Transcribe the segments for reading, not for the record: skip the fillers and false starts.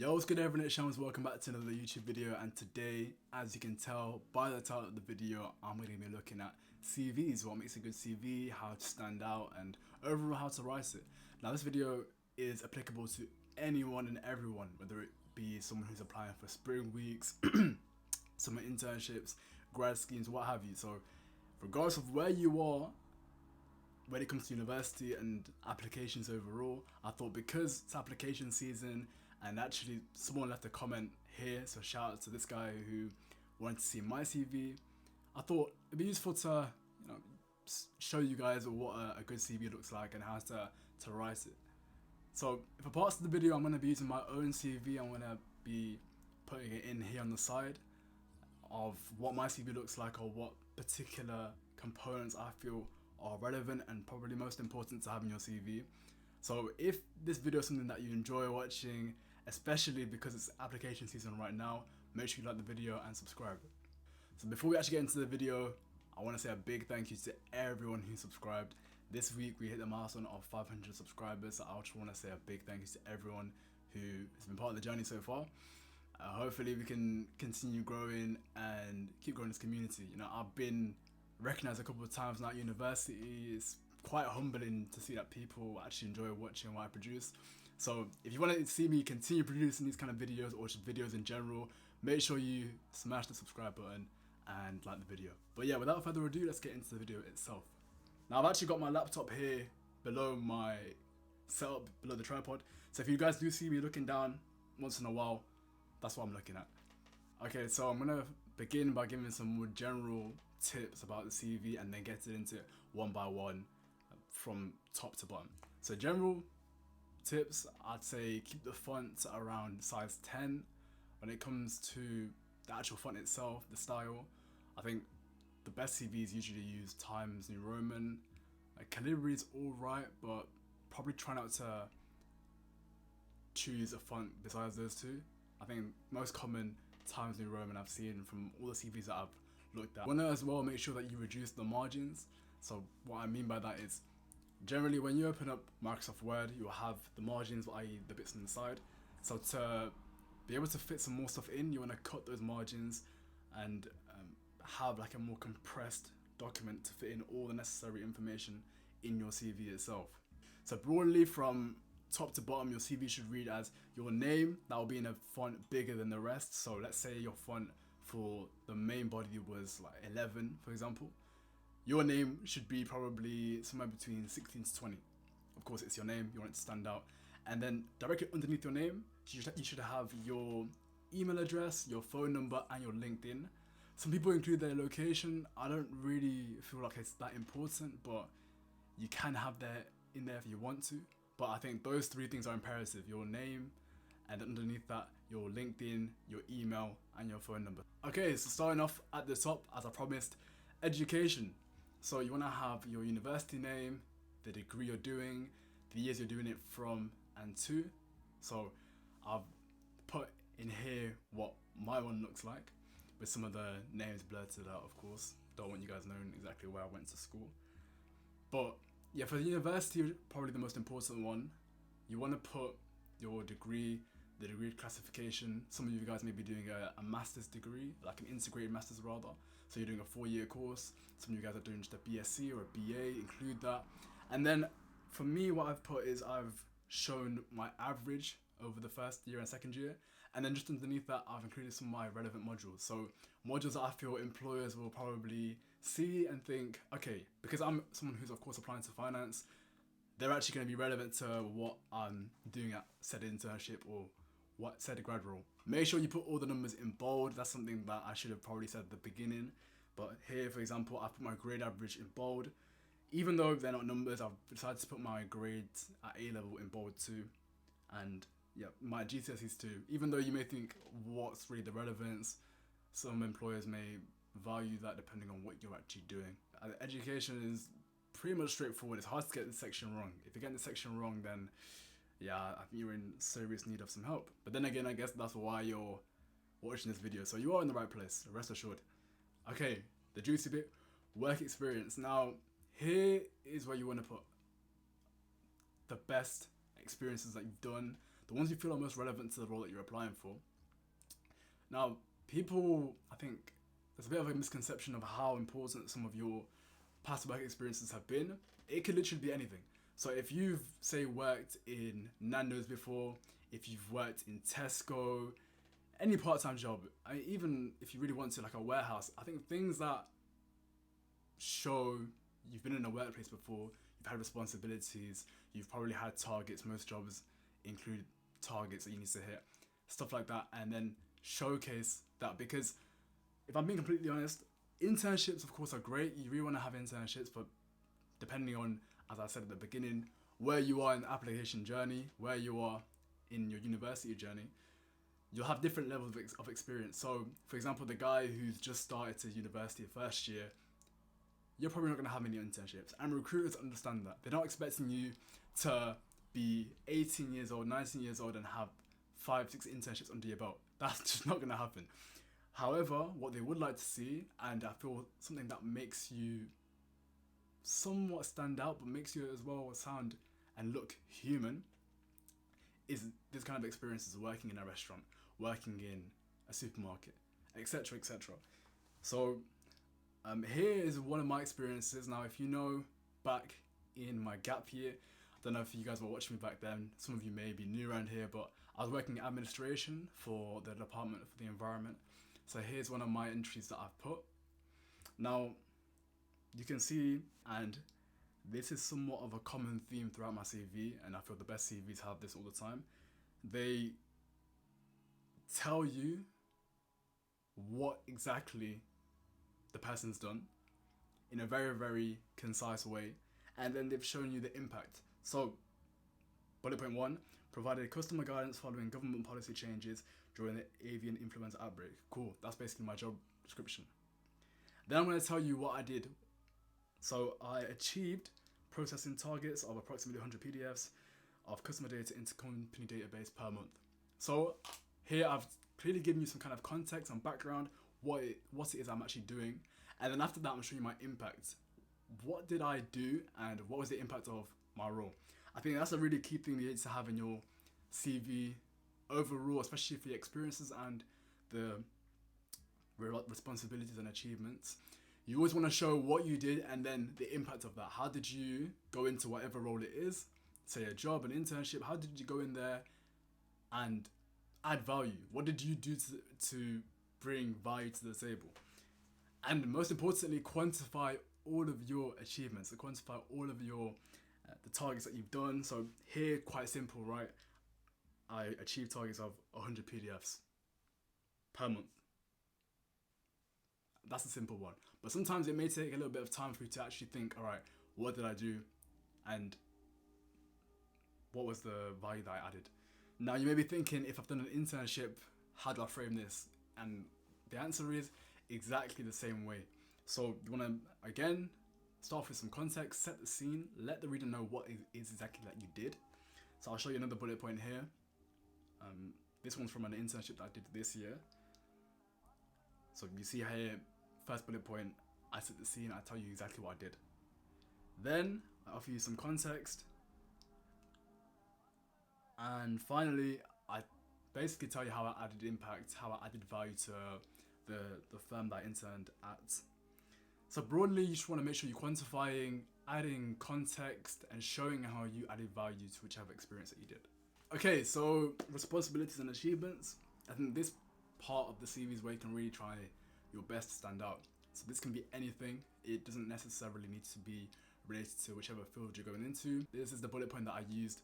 Yo, what's good everyone, it's Shamz. Welcome back to another YouTube video, and today, as you can tell by the title of the video, I'm going to be looking at CVs, what makes a good CV, how to stand out, and overall how to write it. Now this video is applicable to anyone and everyone, whether it be someone who's applying for spring weeks, summer internships, grad schemes, what have you. So regardless of where you are, when it comes to university and applications overall, I thought because it's application season, and actually someone left a comment here, so shout out to this guy who wanted to see my CV. I thought it'd be useful to show you guys what a good CV looks like and how to write it. So for parts of the video I'm going to be using my own CV. I'm going to be putting it in here on the side of what my CV looks like, or what particular components I feel are relevant and probably most important to have in your CV. So if this video is something that you enjoy watching, especially because it's application season right now, make sure you like the video and subscribe. So before we actually get into the video, I want to say a big thank you to everyone who subscribed. This week we hit the milestone of 500 subscribers, so I just want to say a big thank you to everyone who has been part of the journey so far. Hopefully we can continue growing and keep growing this community. You know, I've been recognized a couple of times now at university. It's quite humbling to see that people actually enjoy watching what I produce. So if you want to see me continue producing these kind of videos, or just videos in general, make sure you smash the subscribe button and like the video. But yeah, without further ado, let's get into the video itself. Now I've actually got my laptop here below my setup, below the tripod. So if you guys do see me looking down once in a while, that's what I'm looking at. Okay, so I'm gonna begin by giving some more general tips about the CV and then get into it one by one from top to bottom. So general tips, I'd say keep the font around size 10. When it comes to the actual font itself, the style, I think the best CVs usually use Times New Roman. Calibri is alright, but probably try not to choose a font besides those two. I think most common Times New Roman I've seen from all the CVs that I've looked at. Want to as well make sure that you reduce the margins. So what I mean by that is, generally when you open up Microsoft Word, you'll have the margins, i.e. the bits on the side. So to be able to fit some more stuff in, you want to cut those margins and have like a more compressed document to fit in all the necessary information in your CV itself. So broadly from top to bottom, your CV should read as your name, that will be in a font bigger than the rest. So let's say your font for the main body was like 11, for example. Your name should be probably somewhere between 16 to 20. Of course, it's your name, you want it to stand out. And then directly underneath your name, you should have your email address, your phone number, and your LinkedIn. Some people include their location. I don't really feel like it's that important, but you can have that in there if you want to. But I think those three things are imperative: your name, and underneath that, your LinkedIn, your email, and your phone number. Okay, so starting off at the top, as I promised, education. So you want to have your university name, the degree you're doing, the years you're doing it from and to. So I've put in here what my one looks like, with some of the names blurted out, of course. Don't want you guys knowing exactly where I went to school. But yeah, for the university, probably the most important one, you want to put your degree, the degree classification. Some of you guys may be doing a master's degree, like an integrated master's rather. So you're doing a 4-year course. Some of you guys are doing just a BSc or a BA, include that. And then for me, what I've put is I've shown my average over the first year and second year. And then just underneath that, I've included some of my relevant modules. So modules that I feel employers will probably see and think, okay, because I'm someone who's of course applying to finance, they're actually going to be relevant to what I'm doing at said internship or what said grad role. Make sure you put all the numbers in bold. That's something that I should have probably said at the beginning. But here, for example, I've put my grade average in bold. Even though they're not numbers, I've decided to put my grades at A level in bold too. And yeah, my GCSEs too. Even though you may think, what's really the relevance? Some employers may value that depending on what you're actually doing. Education is pretty much straightforward. It's hard to get this section wrong. If you get this section wrong, then yeah, I think you're in serious need of some help. But then again, I guess that's why you're watching this video. So you are in the right place, rest assured. Okay, the juicy bit, work experience. Now, here is where you want to put the best experiences that you've done, the ones you feel are most relevant to the role that you're applying for. Now, people, I think there's a bit of a misconception of how important some of your past work experiences have been. It could literally be anything. So if you've, say, worked in Nando's before, if you've worked in Tesco, any part-time job, even if you really want to, like a warehouse, I think things that show you've been in a workplace before, you've had responsibilities, you've probably had targets. Most jobs include targets that you need to hit, stuff like that, and then showcase that. Because if I'm being completely honest, internships of course are great. You really want to have internships, but depending on, as I said at the beginning, where you are in the application journey, where you are in your university journey, you'll have different levels of experience. So for example, the guy who's just started to university first year, you're probably not going to have any internships, and recruiters understand that. They're not expecting you to be 18 years old, 19 years old and have 5-6 internships under your belt. That's just not going to happen. However, what they would like to see, and I feel something that makes you somewhat stand out but makes you as well sound and look human, is this kind of experiences: working in a restaurant, working in a supermarket, etc, etc. So here is one of my experiences. Now, if you know, back in my gap year, I don't know if you guys were watching me back then, some of you may be new around here, but I was working in administration for the Department for the Environment. So here's one of my entries that I've put. Now, you can see, and this is somewhat of a common theme throughout my CV, and I feel the best CVs have this all the time. They tell you what exactly the person's done in a very, very concise way, and then they've shown you the impact. So, bullet point 1, provided customer guidance following government policy changes during the avian influenza outbreak. Cool, that's basically my job description. Then I'm going to tell you what I did. So I achieved processing targets of approximately 100 PDFs of customer data into company database per month. So here I've clearly given you some kind of context and background, what it is I'm actually doing. And then after that, I'm showing you my impact. What did I do and what was the impact of my role? I think that's a really key thing you need to have in your CV overall, especially for your experiences and the responsibilities and achievements. You always want to show what you did and then the impact of that. How did you go into whatever role it is, say a job, an internship, how did you go in there and add value? What did you do to bring value to the table? And most importantly, quantify all of your achievements, quantify all of your the targets that you've done. So here, quite simple, right? I achieved targets of 100 PDFs per month. That's a simple one. But sometimes it may take a little bit of time for you to actually think, all right, what did I do? And what was the value that I added? Now, you may be thinking, if I've done an internship, how do I frame this? And the answer is exactly the same way. So you want to, again, start off with some context, set the scene, let the reader know what it is exactly that you did. So I'll show you another bullet point here. This one's from an internship that I did this year. So you see here, first bullet point, I set the scene, I tell you exactly what I did. Then I offer you some context. And finally, I basically tell you how I added impact, how I added value to the firm that I interned at. So broadly, you just want to make sure you're quantifying, adding context, and showing how you added value to whichever experience that you did. Okay, so responsibilities and achievements. I think this part of the CV is where you can really try your best to stand out. So this can be anything. It doesn't necessarily need to be related to whichever field you're going into. This is the bullet point that I used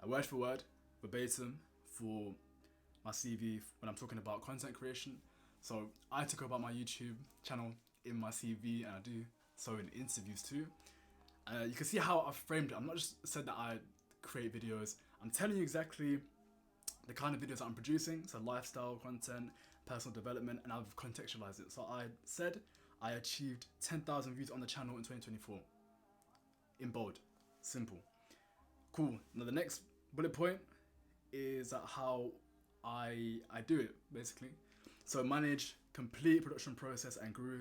word for word, verbatim, for my CV when I'm talking about content creation. So I talk about my YouTube channel in my CV, and I do so in interviews too. You can see how I've framed it. I'm not just said that I create videos. I'm telling you exactly the kind of videos that I'm producing, so lifestyle content, personal development, and I've contextualized it. So I said I achieved 10,000 views on the channel in 2024. In bold, simple. Cool. Now the next bullet point is how I do it, basically. So manage complete production process and grew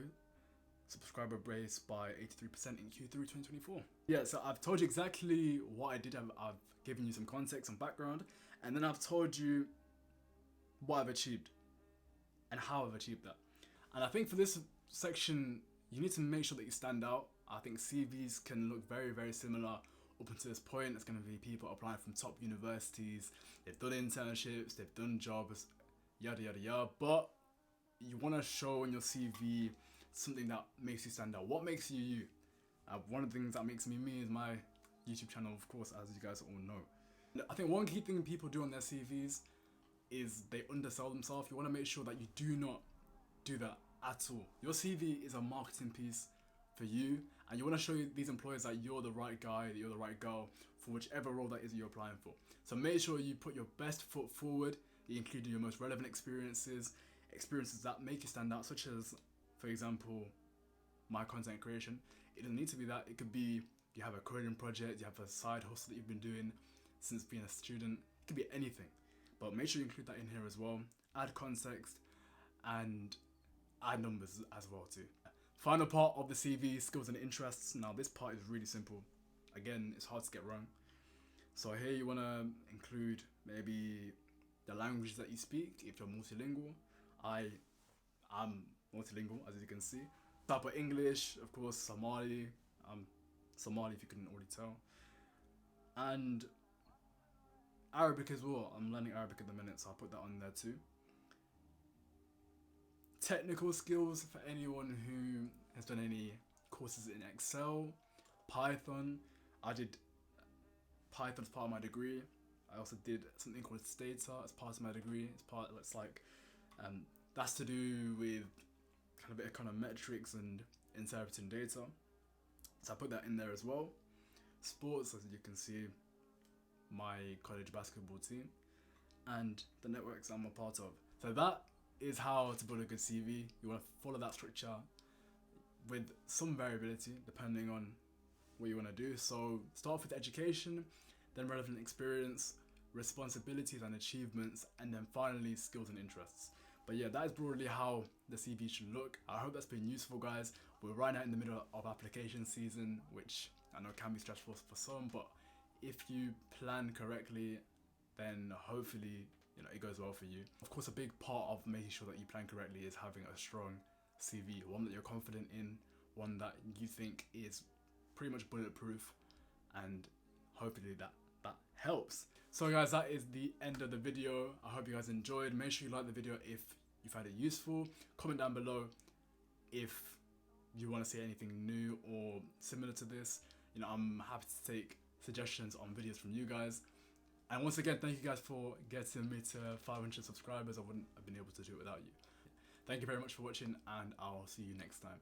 subscriber base by 83% in Q3 2024. Yeah, so I've told you exactly what I did. I've given you some context and background, And then I've told you what I've achieved and how I've achieved that. And I think for this section, you need to make sure that you stand out. I think CVs can look very, very similar up until this point. It's going to be people applying from top universities. They've done internships, they've done jobs, yada, yada, yada. But you want to show in your CV something that makes you stand out. What makes you you? One of the things that makes me me is my YouTube channel, of course, as you guys all know. I think one key thing people do on their CVs is they undersell themselves. You want to make sure that you do not do that at all. Your CV is a marketing piece for you, and you want to show these employers that you're the right guy, that you're the right girl for whichever role that is you're applying for. So make sure you put your best foot forward. You include your most relevant experiences that make you stand out, such as, for example, my content creation. It doesn't need to be that. It could be you have a coding project, you have a side hustle that you've been doing since being a student. It could be anything, but make sure you include that in here as well. Add context and add numbers as well too. Final part of the CV, skills and interests. Now this part is really simple. Again, it's hard to get wrong. So here you want to include maybe the languages that you speak if you're multilingual. I'm multilingual, as you can see. Type of English, of course, Somali. Somali if you couldn't already tell. And Arabic as well. I'm learning Arabic at the minute, so I'll put that on there too. Technical skills for anyone who has done any courses in Excel, Python. I did Python as part of my degree. I also did something called Stata as part of my degree. That's to do with kind of econometrics and interpreting data. So I put that in there as well. Sports, as you can see, my college basketball team and the networks I'm a part of. So that is how to build a good CV. You want to follow that structure with some variability depending on what you want to do. So start off with education, then relevant experience, responsibilities and achievements, and then finally skills and interests. But yeah, that is broadly how the CV should look. I hope that's been useful, guys. We're right now in the middle of application season, which I know can be stressful for some, but if you plan correctly, then hopefully it goes well for you. Of course, a big part of making sure that you plan correctly is having a strong CV, one that you're confident in, one that you think is pretty much bulletproof, and hopefully that helps. So guys, that is the end of the video. I hope you guys enjoyed. Make sure you like the video if you found it useful. Comment down below if you want to see anything new or similar to this. I'm happy to take suggestions on videos from you guys. And once again, thank you guys for getting me to 500 subscribers. I wouldn't have been able to do it without you. Thank you very much for watching, and I'll see you next time.